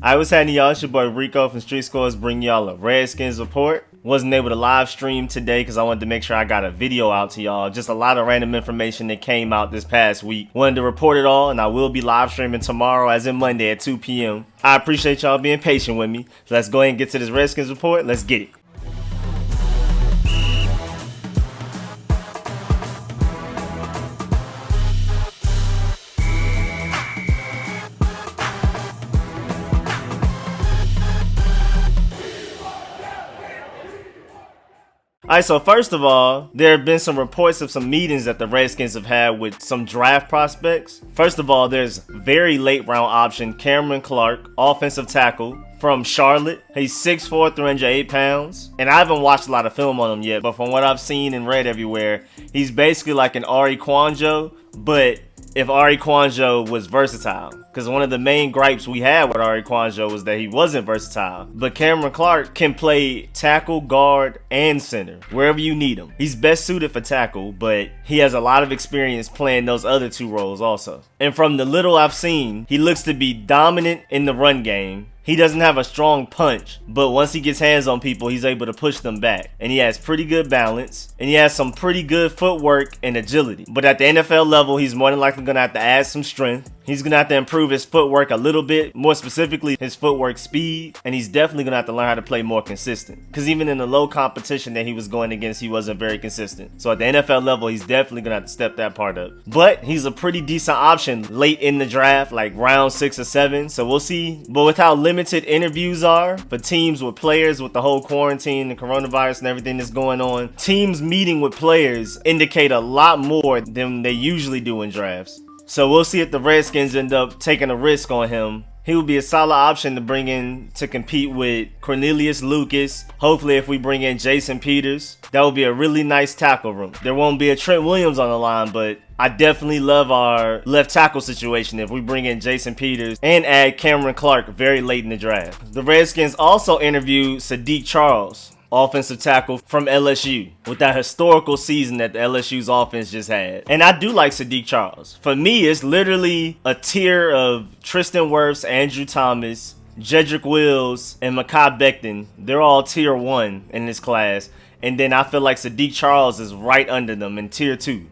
I was having y'all, it's your boy Rico from RicoScores, bring y'all a Redskins report. Wasn't able to live stream today because I wanted to make sure I got a video out to y'all. Just a lot of random information that came out this past week. Wanted to report it all, and I will be live streaming tomorrow, as in Monday at 2 p.m. I appreciate y'all being patient with me. So let's go ahead and get to this Redskins report. Let's get it. Alright, so first of all, there have been some reports of some meetings that the Redskins have had with some draft prospects. First of all, there's very late round option Cameron Clark, offensive tackle from Charlotte. He's 6'4", 308 pounds. And I haven't watched a lot of film on him yet, but from what I've seen and read everywhere, he's basically like an Ari Kwanjo, but if Ari Kwanjo was versatile. Because one of the main gripes we had with Ari Kwanjo was that he wasn't versatile. But Cameron Clark can play tackle, guard, and center, wherever you need him. He's best suited for tackle, but he has a lot of experience playing those other two roles also. And from the little I've seen, he looks to be dominant in the run game. He doesn't have a strong punch, but once he gets hands on people, he's able to push them back. And he has pretty good balance, and he has some pretty good footwork and agility. But at the NFL level, he's more than likely going to have to add some strength. He's going to have to improve his footwork a little bit, more specifically his footwork speed, and he's definitely going to have to learn how to play more consistent. Because even in the low competition that he was going against, he wasn't very consistent. So at the NFL level, he's definitely going to have to step that part up. But he's a pretty decent option late in the draft, like round 6 or 7, so we'll see. But with how limited interviews are for teams with players with the whole quarantine and coronavirus and everything that's going on, teams meeting with players indicate a lot more than they usually do in drafts. So we'll see if the Redskins end up taking a risk on him. He would be a solid option to bring in to compete with Cornelius Lucas. Hopefully if we bring in Jason Peters, that would be a really nice tackle room. There won't be a Trent Williams on the line, but I definitely love our left tackle situation if we bring in Jason Peters and add Cameron Clark very late in the draft. The Redskins also interviewed Sadiq Charles, offensive tackle from LSU, with that historical season that the LSU's offense just had. And I do like Sadiq Charles. For me, it's literally a tier of Tristan Wirfs, Andrew Thomas, Jedrick Wills, and Mekhi Becton. They're all tier 1 in this class. And then I feel like Sadiq Charles is right under them in tier 2.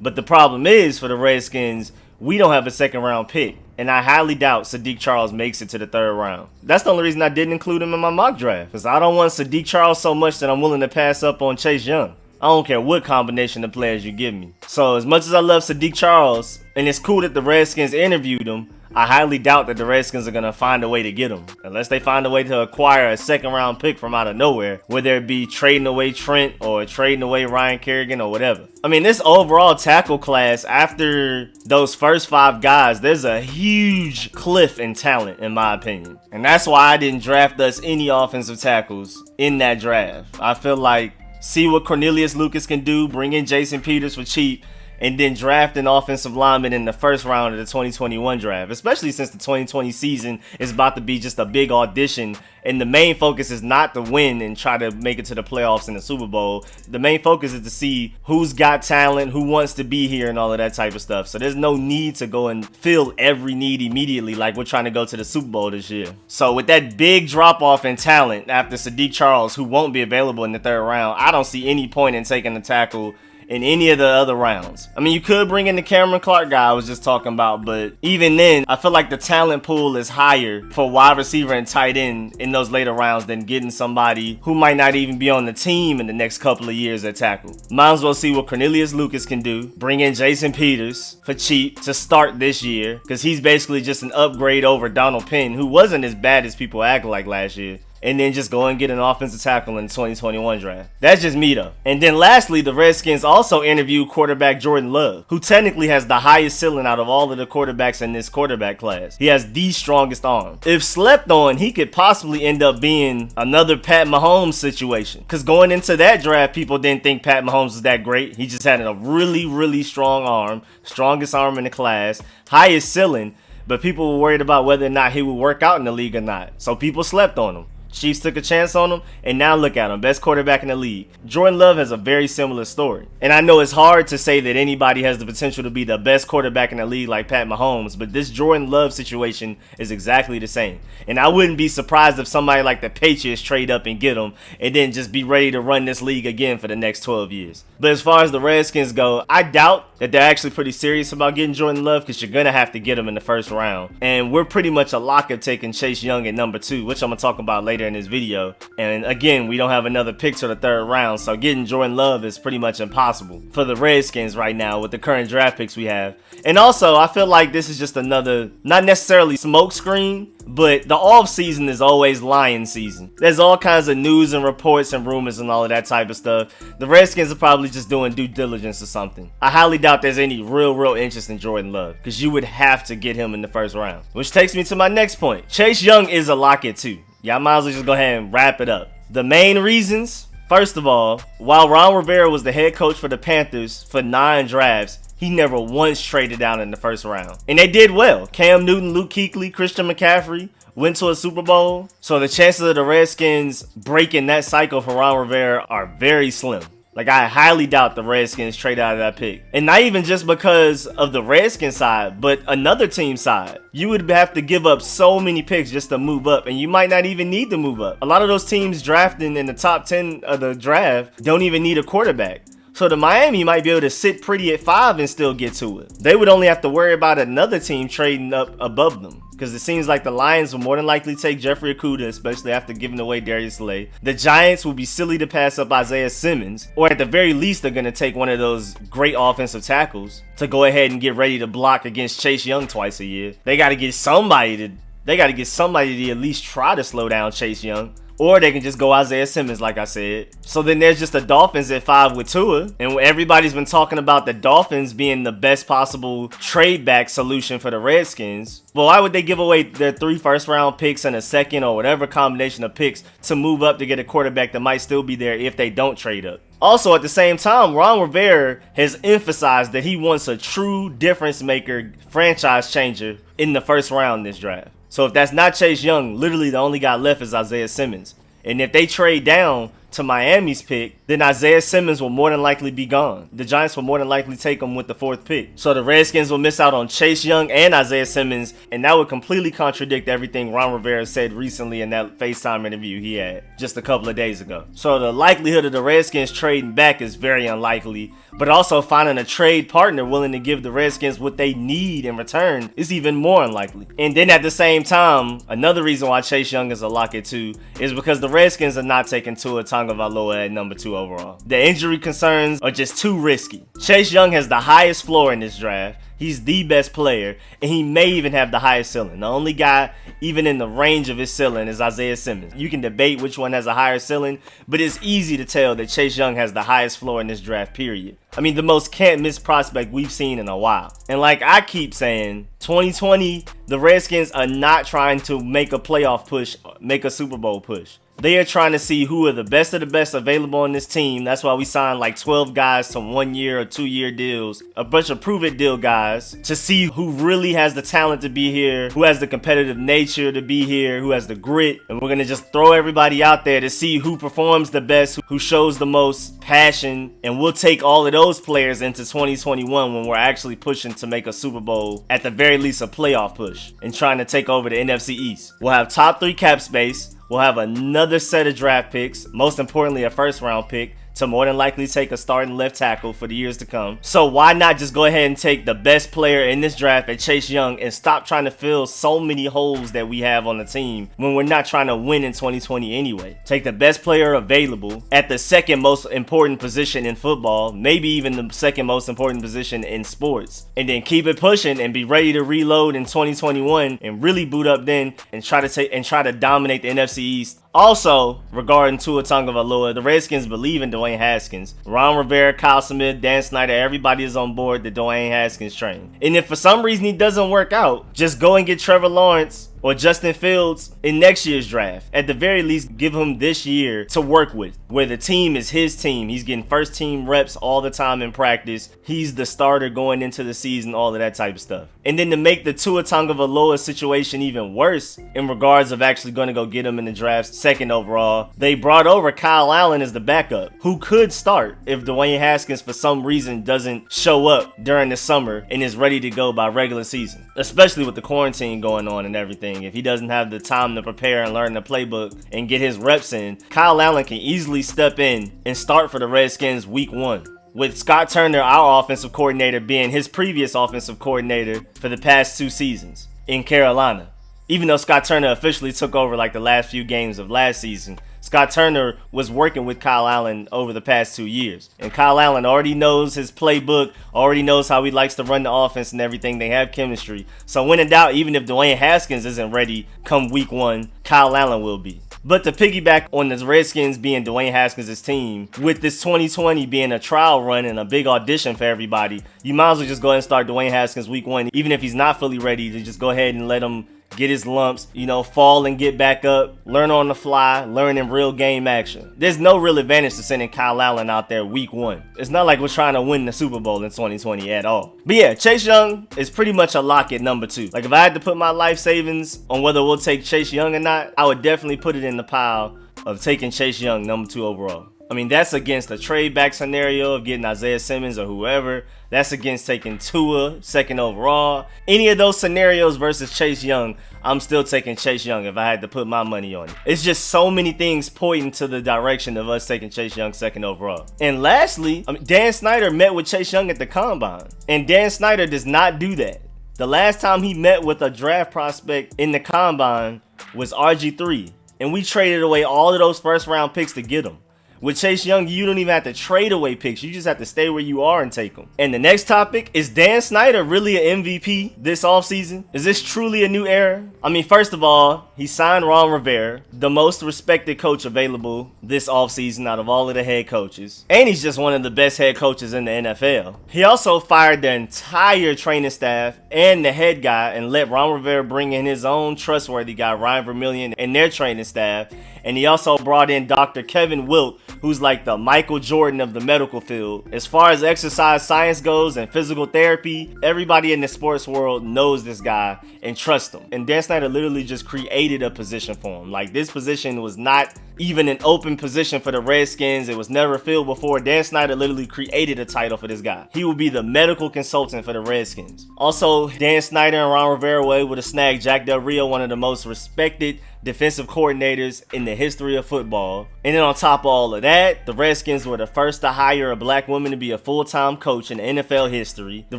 But the problem is, for the Redskins, we don't have a second round pick. And I highly doubt Sadiq Charles makes it to the 3rd round. That's the only reason I didn't include him in my mock draft. Because I don't want Sadiq Charles so much that I'm willing to pass up on Chase Young. I don't care what combination of players you give me. So as much as I love Sadiq Charles, and it's cool that the Redskins interviewed him, I highly doubt that the Redskins are going to find a way to get him. Unless they find a way to acquire a 2nd round pick from out of nowhere. Whether it be trading away Trent or trading away Ryan Kerrigan or whatever. I mean, this overall tackle class, after those first 5 guys, there's a huge cliff in talent, in my opinion. And that's why I didn't draft us any offensive tackles in that draft. I feel like, see what Cornelius Lucas can do, bring in Jason Peters for cheap, and then draft an offensive lineman in the 1st round of the 2021 draft, especially since the 2020 season is about to be just a big audition, and the main focus is not to win and try to make it to the playoffs in the Super Bowl. The main focus is to see who's got talent, who wants to be here, and all of that type of stuff. So there's no need to go and fill every need immediately like we're trying to go to the Super Bowl this year. So with that big drop-off in talent after Sadiq Charles, who won't be available in the 3rd round, I don't see any point in taking a tackle in any of the other rounds. I mean, you could bring in the Cameron Clark guy I was just talking about, but even then, I feel like the talent pool is higher for wide receiver and tight end in those later rounds than getting somebody who might not even be on the team in the next couple of years at tackle. Might as well see what Cornelius Lucas can do. Bring in Jason Peters for cheap to start this year, because he's basically just an upgrade over Donald Penn, who wasn't as bad as people act like last year. And then just go and get an offensive tackle in the 2021 draft. That's just me though. And then lastly, the Redskins also interviewed quarterback Jordan Love, who technically has the highest ceiling out of all of the quarterbacks in this quarterback class. He has the strongest arm. If slept on, he could possibly end up being another Pat Mahomes situation. Because going into that draft, people didn't think Pat Mahomes was that great. He just had a really, really strong arm. Strongest arm in the class. Highest ceiling. But people were worried about whether or not he would work out in the league or not. So people slept on him. Chiefs took a chance on him, and now look at him, best quarterback in the league. Jordan Love has a very similar story. And I know it's hard to say that anybody has the potential to be the best quarterback in the league like Pat Mahomes, but this Jordan Love situation is exactly the same. And I wouldn't be surprised if somebody like the Patriots trade up and get him, and then just be ready to run this league again for the next 12 years. But as far as the Redskins go, I doubt that they're actually pretty serious about getting Jordan Love, because you're going to have to get him in the first round. And we're pretty much a lock of taking Chase Young at number 2, which I'm going to talk about later in this video. And again, we don't have another pick to the 3rd round, so getting Jordan Love is pretty much impossible for the Redskins right now with the current draft picks we have. And also, I feel like this is just another, not necessarily smoke screen, but the off season is always lion season. There's all kinds of news and reports and rumors and all of that type of stuff. The Redskins are probably just doing due diligence or something. I highly doubt there's any real interest in Jordan Love, because you would have to get him in the first round. Which takes me to my next point. Chase Young is a lock at 2. Y'all might as well just go ahead and wrap it up. The main reasons, first of all, while Ron Rivera was the head coach for the Panthers for 9 drafts, he never once traded down in the first round. And they did well. Cam Newton, Luke Kuechly, Christian McCaffrey went to a Super Bowl. So the chances of the Redskins breaking that cycle for Ron Rivera are very slim. Like, I highly doubt the Redskins trade out of that pick. And not even just because of the Redskins side, but another team's side. You would have to give up so many picks just to move up, and you might not even need to move up. A lot of those teams drafting in the top 10 of the draft don't even need a quarterback. So the Miami might be able to sit pretty at 5 and still get to it. They would only have to worry about another team trading up above them, because it seems like the Lions will more than likely take Jeffrey Okudah, especially after giving away Darius Slay. The Giants will be silly to pass up Isaiah Simmons, or at the very least they're going to take one of those great offensive tackles to go ahead and get ready to block against Chase Young twice a year. They got to get somebody to at least try to slow down Chase Young. Or they can just go Isaiah Simmons, like I said. So then there's just the Dolphins at 5 with Tua. And everybody's been talking about the Dolphins being the best possible trade back solution for the Redskins. Well, why would they give away their 3 first-round picks and a second or whatever combination of picks to move up to get a quarterback that might still be there if they don't trade up? Also, at the same time, Ron Rivera has emphasized that he wants a true difference maker, franchise changer in the first round this draft. So if that's not Chase Young, literally the only guy left is Isaiah Simmons. And if they trade down to Miami's pick, then Isaiah Simmons will more than likely be gone. The Giants will more than likely take him with the 4th pick. So the Redskins will miss out on Chase Young and Isaiah Simmons, and that would completely contradict everything Ron Rivera said recently in that FaceTime interview he had just a couple of days ago. So the likelihood of the Redskins trading back is very unlikely, but also finding a trade partner willing to give the Redskins what they need in return is even more unlikely. And then at the same time, another reason why Chase Young is a lock at 2 is because the Redskins are not taking Tua Tagovailoa at number 2 overall. The injury concerns are just too risky. Chase Young has the highest floor in this draft. He's the best player, and he may even have the highest ceiling. The only guy even in the range of his ceiling is Isaiah Simmons. You can debate which one has a higher ceiling, but it's easy to tell that Chase Young has the highest floor in this draft, period. I mean, the most can't-miss prospect we've seen in a while. And like I keep saying, 2020, the Redskins are not trying to make a playoff push, make a Super Bowl push. They are trying to see who are the best of the best available on this team. That's why we signed like 12 guys to 1-year or 2-year deals, a bunch of prove-it deal guys, to see who really has the talent to be here, who has the competitive nature to be here, who has the grit. And we're going to just throw everybody out there to see who performs the best, who shows the most passion. And we'll take all of those players into 2021 when we're actually pushing to make a Super Bowl, at the very least a playoff push, and trying to take over the NFC East. We'll have top 3 cap space. We'll have another set of draft picks, most importantly a first-round pick, to more than likely take a starting left tackle for the years to come. So why not just go ahead and take the best player in this draft at Chase Young and stop trying to fill so many holes that we have on the team when we're not trying to win in 2020 anyway? Take the best player available at the second most important position in football, maybe even the second most important position in sports, and then keep it pushing and be ready to reload in 2021 and really boot up then and try to dominate the NFC East. Also, regarding Tua Tagovailoa, the Redskins believe in Dwayne Haskins. Ron Rivera, Kyle Smith, Dan Snyder, everybody is on board the Dwayne Haskins train. And if for some reason he doesn't work out, just go and get Trevor Lawrence or Justin Fields in next year's draft. At the very least, give him this year to work with, where the team is his team. He's getting first team reps all the time in practice. He's the starter going into the season, all of that type of stuff. And then to make the Tua Tagovailoa situation even worse in regards of actually going to go get him in the draft second overall, they brought over Kyle Allen as the backup, who could start if Dwayne Haskins for some reason doesn't show up during the summer and is ready to go by regular season, especially with the quarantine going on and everything. If he doesn't have the time to prepare and learn the playbook and get his reps in, Kyle Allen can easily step in and start for the Redskins week 1. With Scott Turner, our offensive coordinator, being his previous offensive coordinator for the past 2 seasons in Carolina. Even though Scott Turner officially took over like the last few games of last season, Scott Turner was working with Kyle Allen over the past 2 years. And Kyle Allen already knows his playbook, already knows how he likes to run the offense and everything. They have chemistry. So when in doubt, even if Dwayne Haskins isn't ready come week 1, Kyle Allen will be. But to piggyback on the Redskins being Dwayne Haskins' team, with this 2020 being a trial run and a big audition for everybody, you might as well just go ahead and start Dwayne Haskins week 1, even if he's not fully ready, to just go ahead and let him get his lumps, fall and get back up, learn on the fly, learn in real game action. There's no real advantage to sending Kyle Allen out there week 1. It's not like we're trying to win the Super Bowl in 2020 at all. But yeah, Chase Young is pretty much a lock at number 2. Like if I had to put my life savings on whether we'll take Chase Young or not, I would definitely put it in the pile of taking Chase Young number 2 overall. I mean, that's against a trade back scenario of getting Isaiah Simmons or whoever. That's against taking Tua second overall. Any of those scenarios versus Chase Young, I'm still taking Chase Young if I had to put my money on it. It's just so many things pointing to the direction of us taking Chase Young second overall. And lastly, Dan Snyder met with Chase Young at the Combine. And Dan Snyder does not do that. The last time he met with a draft prospect in the Combine was RG3. And we traded away all of those first round picks to get him. With Chase Young, you don't even have to trade away picks. You just have to stay where you are and take them. And the next topic, is Dan Snyder really an MVP this offseason? Is this truly a new era? I mean, first of all, he signed Ron Rivera, the most respected coach available this offseason out of all of the head coaches. And he's just one of the best head coaches in the NFL. He also fired the entire training staff and the head guy and let Ron Rivera bring in his own trustworthy guy, Ryan Vermillion, and their training staff. And he also brought in Dr. Kevin Wilk, who's like the Michael Jordan of the medical field. As far as exercise science goes and physical therapy, everybody in the sports world knows this guy and trusts him. And Dan Snyder literally just created a position for him. Like, this position was not even an open position for the Redskins. It was never filled before. Dan Snyder literally created a title for this guy. He will be the medical consultant for the Redskins. Also, Dan Snyder and Ron Rivera were able to snag Jack Del Rio, one of the most respected defensive coordinators in the history of football. And then on top of all of that, the Redskins were the first to hire a black woman to be a full-time coach in NFL history. The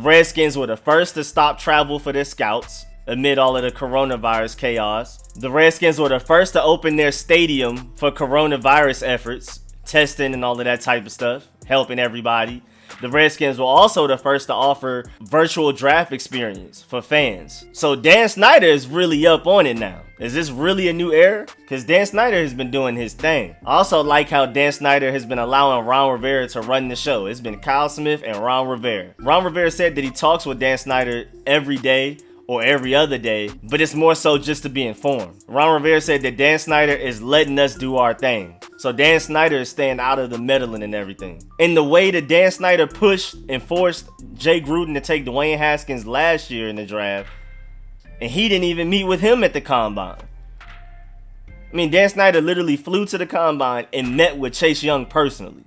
Redskins were the first to stop travel for their scouts amid all of the coronavirus chaos. The Redskins were the first to open their stadium for coronavirus efforts, testing and all of that type of stuff, helping everybody. The Redskins were also the first to offer virtual draft experience for fans. So Dan Snyder is really up on it now. Is this really a new era? Because Dan Snyder has been doing his thing. I also like how Dan Snyder has been allowing Ron Rivera to run the show. It's been Kyle Smith and Ron Rivera. Ron Rivera said that he talks with Dan Snyder every day or every other day, but it's more so just to be informed. Ron Rivera said that Dan Snyder is letting us do our thing. So Dan Snyder is staying out of the meddling and everything. And the way that Dan Snyder pushed and forced Jay Gruden to take Dwayne Haskins last year in the draft, and he didn't even meet with him at the Combine. I mean, Dan Snyder literally flew to the Combine and met with Chase Young personally.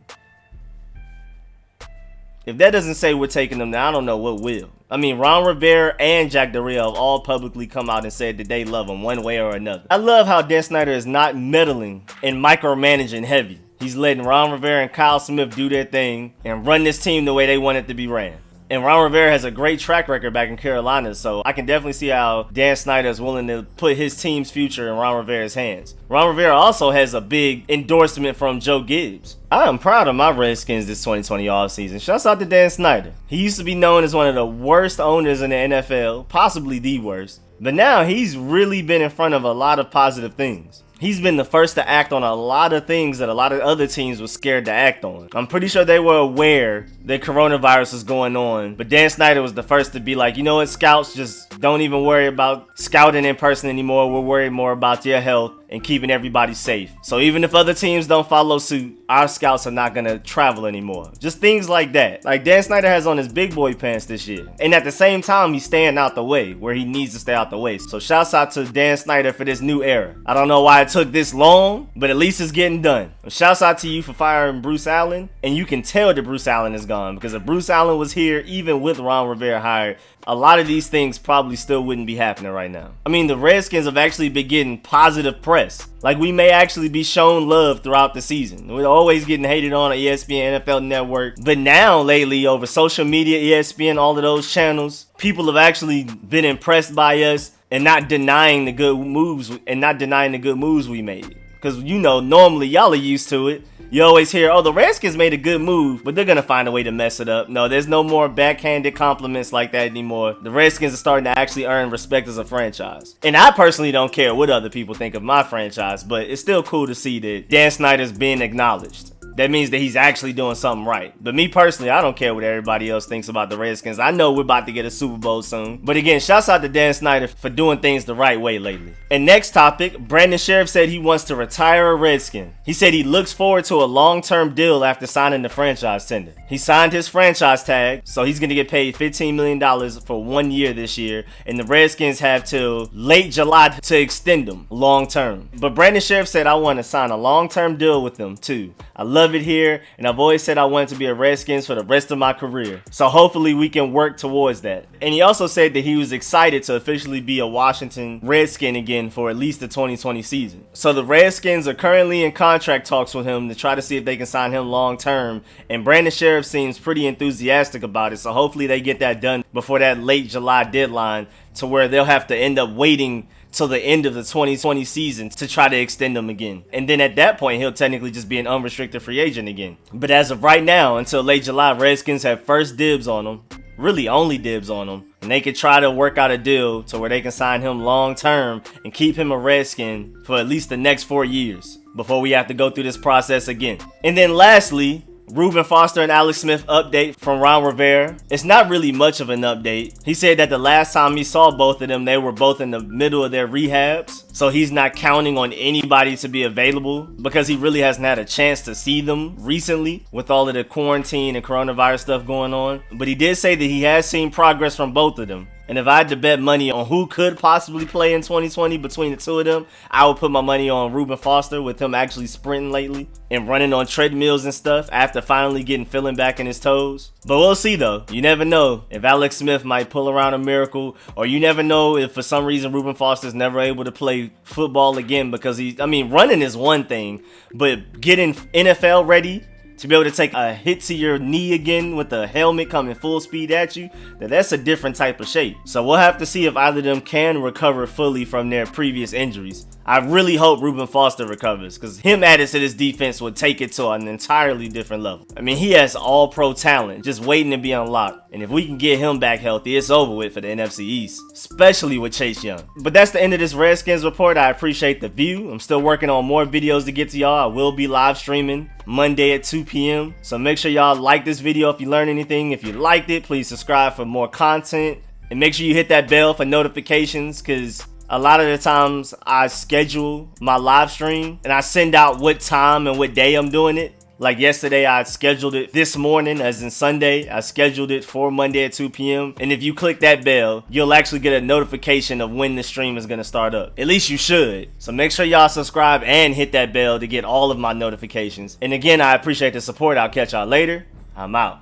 If that doesn't say we're taking them, then I don't know what will. I mean, Ron Rivera and Jack Del Rio have all publicly come out and said that they love him one way or another. I love how Dan Snyder is not meddling and micromanaging heavy. He's letting Ron Rivera and Kyle Smith do their thing and run this team the way they want it to be ran. And Ron Rivera has a great track record back in Carolina, so I can definitely see how Dan Snyder is willing to put his team's future in Ron Rivera's hands. Ron Rivera also has a big endorsement from Joe Gibbs. I am proud of my Redskins this 2020 offseason. Shouts out to Dan Snyder. He used to be known as one of the worst owners in the NFL, possibly the worst. But now he's really been in front of a lot of positive things. He's been the first to act on a lot of things that a lot of other teams were scared to act on. I'm pretty sure they were aware the coronavirus was going on. But Dan Snyder was the first to be like, you know what, scouts, just don't even worry about scouting in person anymore. We're worried more about your health and keeping everybody safe. So even if other teams don't follow suit, our scouts are not gonna travel anymore. Just things like that. Like Dan Snyder has on his big boy pants this year. And at the same time, he's staying out the way where he needs to stay out the way. So shouts out to Dan Snyder for this new era. I don't know why it took this long, but at least it's getting done. Shouts out to you for firing Bruce Allen. And you can tell that Bruce Allen is gone, because if Bruce Allen was here, even with Ron Rivera hired, a lot of these things probably still wouldn't be happening right now. I mean, the Redskins have actually been getting positive press. Like, we may actually be shown love throughout the season. We're always getting hated on ESPN, NFL Network. But now, lately, over social media, ESPN, all of those channels, people have actually been impressed by us and not denying the good moves we made. Because, you know, normally y'all are used to it. You always hear, oh, the Redskins made a good move, but they're going to find a way to mess it up. No, there's no more backhanded compliments like that anymore. The Redskins are starting to actually earn respect as a franchise. And I personally don't care what other people think of my franchise, but it's still cool to see that Dan Snyder's being acknowledged. That means that he's actually doing something right. But me personally, I don't care what everybody else thinks about the Redskins. I know we're about to get a Super Bowl soon. But again, shouts out to Dan Snyder for doing things the right way lately. And next topic, Brandon Scherff said he wants to retire a Redskin. He said he looks forward to a long-term deal after signing the franchise tender. He signed his franchise tag, so he's going to get paid $15 million for 1 year this year. And the Redskins have till late July to extend him long-term. But Brandon Scherff said, I want to sign a long-term deal with them too. I love it here, and I've always said I wanted to be a Redskins for the rest of my career. So hopefully we can work towards that. And he also said that he was excited to officially be a Washington Redskin again for at least the 2020 season. So the Redskins are currently in contract talks with him to try to see if they can sign him long term, and Brandon Scherff seems pretty enthusiastic about it. So hopefully they get that done before that late July deadline, to where they'll have to end up waiting till the end of the 2020 season to try to extend him again. And then at that point, he'll technically just be an unrestricted free agent again. But as of right now, until late July, Redskins have first dibs on him. Really only dibs on him. And they could try to work out a deal to where they can sign him long term and keep him a Redskin for at least the next 4 years before we have to go through this process again. And then lastly, Reuben Foster and Alex Smith update from Ron Rivera. It's not really much of an update. He said that the last time he saw both of them, they were both in the middle of their rehabs. So he's not counting on anybody to be available because he really hasn't had a chance to see them recently with all of the quarantine and coronavirus stuff going on. But he did say that he has seen progress from both of them. And if I had to bet money on who could possibly play in 2020 between the two of them, I would put my money on Reuben Foster, with him actually sprinting lately and running on treadmills and stuff after finally getting feeling back in his toes. But we'll see though. You never know if Alex Smith might pull around a miracle, or you never know if for some reason Reuben Foster's never able to play football again, because running is one thing, but getting NFL ready to be able to take a hit to your knee again with a helmet coming full speed at you, that's a different type of shape. So we'll have to see if either of them can recover fully from their previous injuries. I really hope Reuben Foster recovers, because him added to this defense would take it to an entirely different level. I mean, he has all pro talent just waiting to be unlocked. And if we can get him back healthy, it's over with for the NFC East, especially with Chase Young. But that's the end of this Redskins report. I appreciate the view. I'm still working on more videos to get to y'all. I will be live streaming Monday at 2 p.m. So make sure y'all like this video if you learned anything. If you liked it, please subscribe for more content. And make sure you hit that bell for notifications, because a lot of the times I schedule my live stream and I send out what time and what day I'm doing it. Like yesterday, I scheduled it this morning, as in Sunday. I scheduled it for Monday at 2 p.m. And if you click that bell, you'll actually get a notification of when the stream is going to start up. At least you should. So make sure y'all subscribe and hit that bell to get all of my notifications. And again, I appreciate the support. I'll catch y'all later. I'm out.